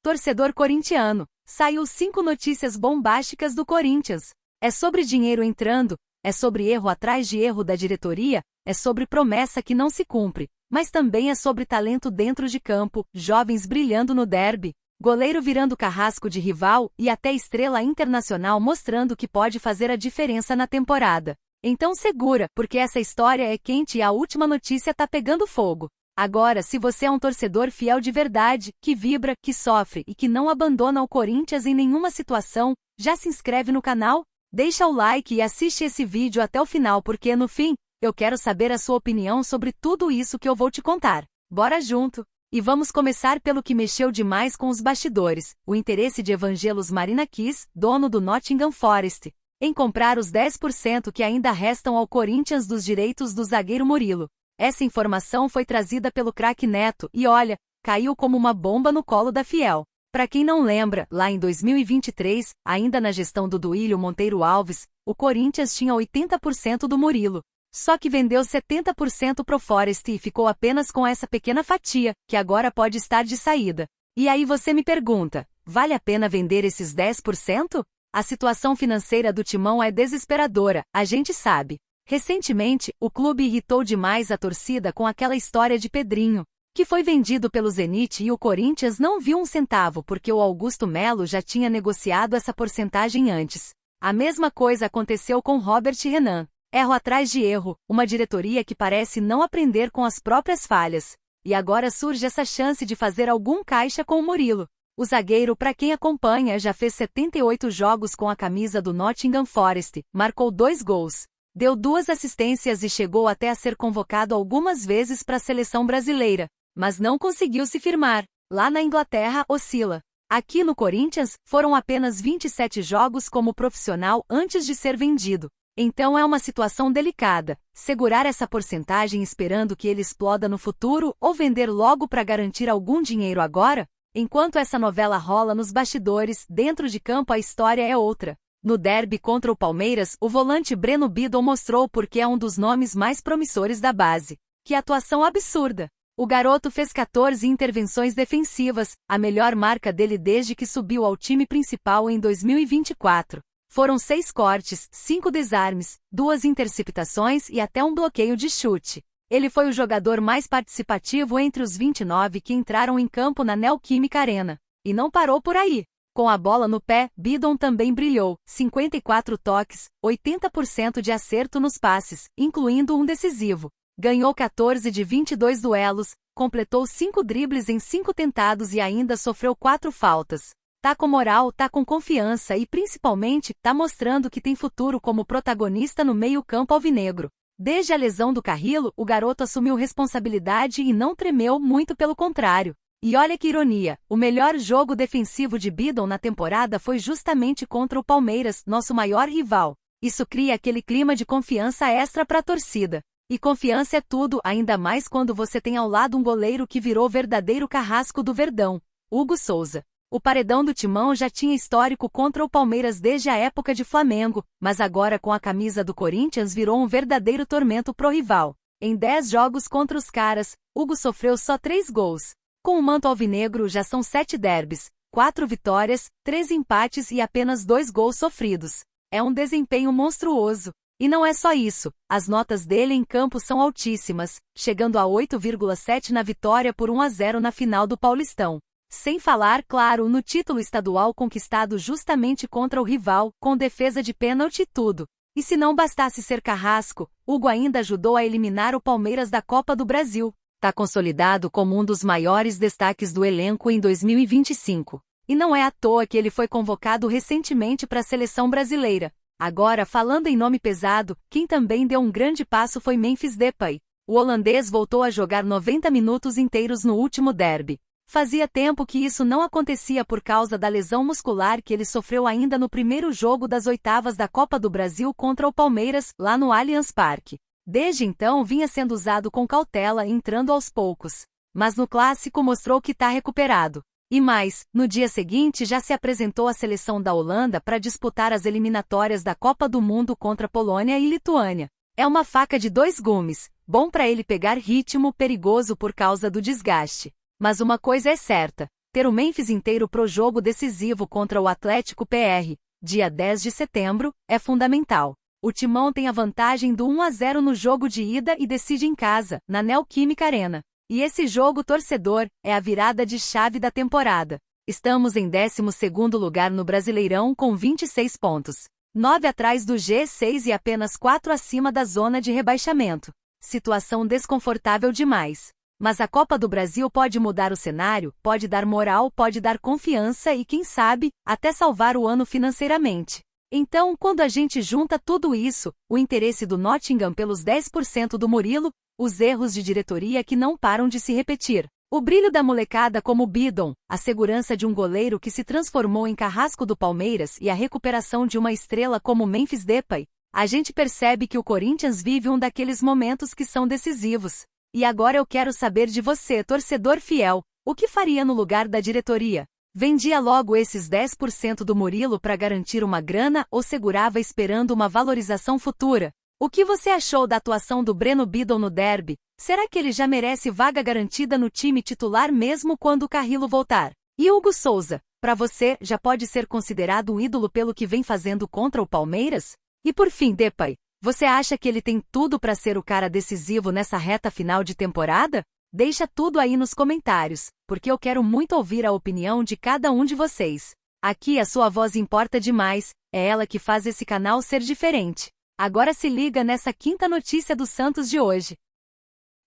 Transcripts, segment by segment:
Torcedor corintiano, saiu 5 notícias bombásticas do Corinthians. É sobre dinheiro entrando, é sobre erro atrás de erro da diretoria, é sobre promessa que não se cumpre, mas também é sobre talento dentro de campo, jovens brilhando no derby, goleiro virando carrasco de rival e até estrela internacional mostrando que pode fazer a diferença na temporada. Então segura, porque essa história é quente e a última notícia tá pegando fogo. Agora, se você é um torcedor fiel de verdade, que vibra, que sofre e que não abandona o Corinthians em nenhuma situação, já se inscreve no canal? Deixa o like e assiste esse vídeo até o final porque no fim, eu quero saber a sua opinião sobre tudo isso que eu vou te contar. Bora junto! E vamos começar pelo que mexeu demais com os bastidores, o interesse de Evangelos Marinakis, dono do Nottingham Forest, em comprar os 10% que ainda restam ao Corinthians dos direitos do zagueiro Murilo. Essa informação foi trazida pelo craque Neto e olha, caiu como uma bomba no colo da Fiel. Para quem não lembra, lá em 2023, ainda na gestão do Duílio Monteiro Alves, o Corinthians tinha 80% do Murilo. Só que vendeu 70% pro Forest e ficou apenas com essa pequena fatia, que agora pode estar de saída. E aí você me pergunta, vale a pena vender esses 10%? A situação financeira do Timão é desesperadora, a gente sabe. Recentemente, o clube irritou demais a torcida com aquela história de Pedrinho, que foi vendido pelo Zenit e o Corinthians não viu um centavo porque o Augusto Melo já tinha negociado essa porcentagem antes. A mesma coisa aconteceu com Robert Renan. Erro atrás de erro, uma diretoria que parece não aprender com as próprias falhas. E agora surge essa chance de fazer algum caixa com o Murilo. O zagueiro, para quem acompanha, já fez 78 jogos com a camisa do Nottingham Forest, marcou 2 gols. Deu 2 assistências e chegou até a ser convocado algumas vezes para a seleção brasileira, mas não conseguiu se firmar. Lá na Inglaterra, oscila. Aqui no Corinthians, foram apenas 27 jogos como profissional antes de ser vendido. Então é uma situação delicada, segurar essa porcentagem esperando que ele exploda no futuro ou vender logo para garantir algum dinheiro agora? Enquanto essa novela rola nos bastidores, dentro de campo a história é outra. No derby contra o Palmeiras, o volante Breno Bidon mostrou porque é um dos nomes mais promissores da base. Que atuação absurda! O garoto fez 14 intervenções defensivas, a melhor marca dele desde que subiu ao time principal em 2024. Foram 6 cortes, 5 desarmes, 2 interceptações e até um bloqueio de chute. Ele foi o jogador mais participativo entre os 29 que entraram em campo na Neoquímica Arena. E não parou por aí. Com a bola no pé, Bidon também brilhou, 54 toques, 80% de acerto nos passes, incluindo um decisivo. Ganhou 14 de 22 duelos, completou 5 dribles em 5 tentados e ainda sofreu 4 faltas. Tá com moral, tá com confiança e principalmente, tá mostrando que tem futuro como protagonista no meio-campo alvinegro. Desde a lesão do Carrillo, o garoto assumiu responsabilidade e não tremeu, muito pelo contrário. E olha que ironia, o melhor jogo defensivo de Bidon na temporada foi justamente contra o Palmeiras, nosso maior rival. Isso cria aquele clima de confiança extra para a torcida. E confiança é tudo, ainda mais quando você tem ao lado um goleiro que virou verdadeiro carrasco do Verdão, Hugo Souza. O paredão do Timão já tinha histórico contra o Palmeiras desde a época de Flamengo, mas agora com a camisa do Corinthians virou um verdadeiro tormento pro rival. Em 10 jogos contra os caras, Hugo sofreu só 3 gols. Com o manto alvinegro já são 7 derbys, 4 vitórias, 3 empates e apenas 2 gols sofridos. É um desempenho monstruoso. E não é só isso, as notas dele em campo são altíssimas, chegando a 8,7 na vitória por 1-0 na final do Paulistão. Sem falar, claro, no título estadual conquistado justamente contra o rival, com defesa de pênalti e tudo. E se não bastasse ser carrasco, Hugo ainda ajudou a eliminar o Palmeiras da Copa do Brasil. Tá consolidado como um dos maiores destaques do elenco em 2025. E não é à toa que ele foi convocado recentemente para a seleção brasileira. Agora, falando em nome pesado, quem também deu um grande passo foi Memphis Depay. O holandês voltou a jogar 90 minutos inteiros no último derby. Fazia tempo que isso não acontecia por causa da lesão muscular que ele sofreu ainda no primeiro jogo das oitavas da Copa do Brasil contra o Palmeiras, lá no Allianz Parque. Desde então vinha sendo usado com cautela, entrando aos poucos. Mas no clássico mostrou que tá recuperado. E mais, no dia seguinte já se apresentou à seleção da Holanda para disputar as eliminatórias da Copa do Mundo contra Polônia e Lituânia. É uma faca de 2 gumes, bom para ele pegar ritmo, perigoso por causa do desgaste. Mas uma coisa é certa, ter o Memphis inteiro pro jogo decisivo contra o Atlético PR, dia 10 de setembro, é fundamental. O Timão tem a vantagem do 1-0 no jogo de ida e decide em casa, na Neoquímica Arena. E esse jogo torcedor é a virada de chave da temporada. Estamos em 12º lugar no Brasileirão com 26 pontos. 9 atrás do G6 e apenas 4 acima da zona de rebaixamento. Situação desconfortável demais. Mas a Copa do Brasil pode mudar o cenário, pode dar moral, pode dar confiança e, quem sabe, até salvar o ano financeiramente. Então, quando a gente junta tudo isso, o interesse do Nottingham pelos 10% do Murilo, os erros de diretoria que não param de se repetir, o brilho da molecada como Bidon, a segurança de um goleiro que se transformou em carrasco do Palmeiras e a recuperação de uma estrela como Memphis Depay, a gente percebe que o Corinthians vive um daqueles momentos que são decisivos. E agora eu quero saber de você, torcedor fiel, o que faria no lugar da diretoria? Vendia logo esses 10% do Murilo para garantir uma grana ou segurava esperando uma valorização futura? O que você achou da atuação do Breno Bidon no derby? Será que ele já merece vaga garantida no time titular mesmo quando o Carrillo voltar? E Hugo Souza, para você, já pode ser considerado um ídolo pelo que vem fazendo contra o Palmeiras? E por fim, Depay, você acha que ele tem tudo para ser o cara decisivo nessa reta final de temporada? Deixa tudo aí nos comentários, porque eu quero muito ouvir a opinião de cada um de vocês. Aqui a sua voz importa demais, é ela que faz esse canal ser diferente. Agora se liga nessa quinta notícia do Santos de hoje.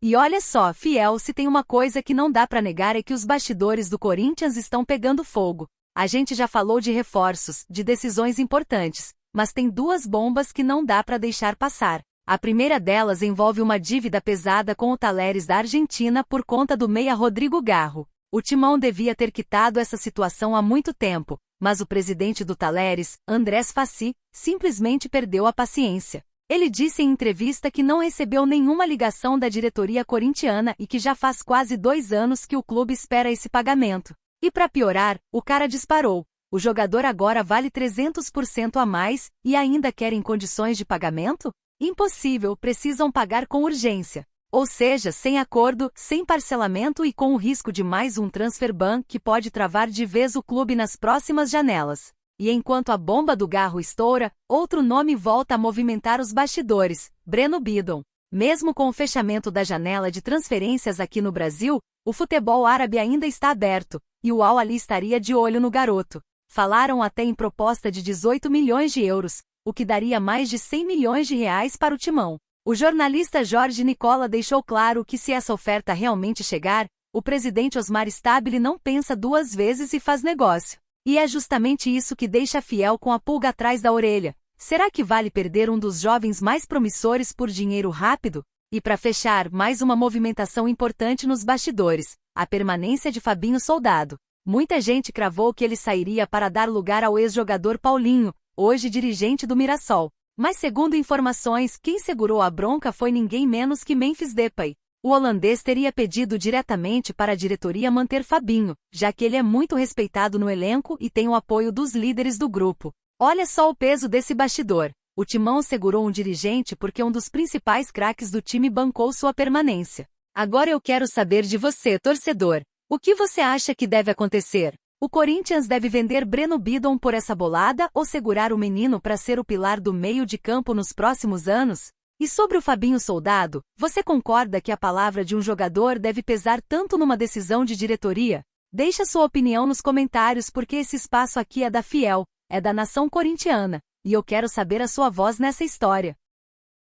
E olha só, fiel, se tem uma coisa que não dá para negar é que os bastidores do Corinthians estão pegando fogo. A gente já falou de reforços, de decisões importantes, mas tem duas bombas que não dá para deixar passar. A primeira delas envolve uma dívida pesada com o Talleres da Argentina por conta do meia Rodrigo Garro. O Timão devia ter quitado essa situação há muito tempo, mas o presidente do Talleres, Andrés Fassi, simplesmente perdeu a paciência. Ele disse em entrevista que não recebeu nenhuma ligação da diretoria corintiana e que já faz quase 2 anos que o clube espera esse pagamento. E para piorar, o cara disparou. O jogador agora vale 300% a mais e ainda querem condições de pagamento? Impossível, precisam pagar com urgência. Ou seja, sem acordo, sem parcelamento e com o risco de mais um transfer ban que pode travar de vez o clube nas próximas janelas. E enquanto a bomba do Garro estoura, outro nome volta a movimentar os bastidores, Breno Bidon. Mesmo com o fechamento da janela de transferências aqui no Brasil, o futebol árabe ainda está aberto, e o Al Ahly estaria de olho no garoto. Falaram até em proposta de 18 milhões de euros, o que daria mais de 100 milhões de reais para o Timão. O jornalista Jorge Nicola deixou claro que se essa oferta realmente chegar, o presidente Osmar Stabile não pensa 2 vezes e faz negócio. E é justamente isso que deixa fiel com a pulga atrás da orelha. Será que vale perder um dos jovens mais promissores por dinheiro rápido? E para fechar, mais uma movimentação importante nos bastidores, a permanência de Fabinho Soldado. Muita gente cravou que ele sairia para dar lugar ao ex-jogador Paulinho, hoje dirigente do Mirassol. Mas segundo informações, quem segurou a bronca foi ninguém menos que Memphis Depay. O holandês teria pedido diretamente para a diretoria manter Fabinho, já que ele é muito respeitado no elenco e tem o apoio dos líderes do grupo. Olha só o peso desse bastidor. O Timão segurou um dirigente porque um dos principais craques do time bancou sua permanência. Agora eu quero saber de você, torcedor. O que você acha que deve acontecer? O Corinthians deve vender Breno Bidon por essa bolada ou segurar o menino para ser o pilar do meio de campo nos próximos anos? E sobre o Fabinho Soldado, você concorda que a palavra de um jogador deve pesar tanto numa decisão de diretoria? Deixe sua opinião nos comentários porque esse espaço aqui é da Fiel, é da nação corintiana, e eu quero saber a sua voz nessa história.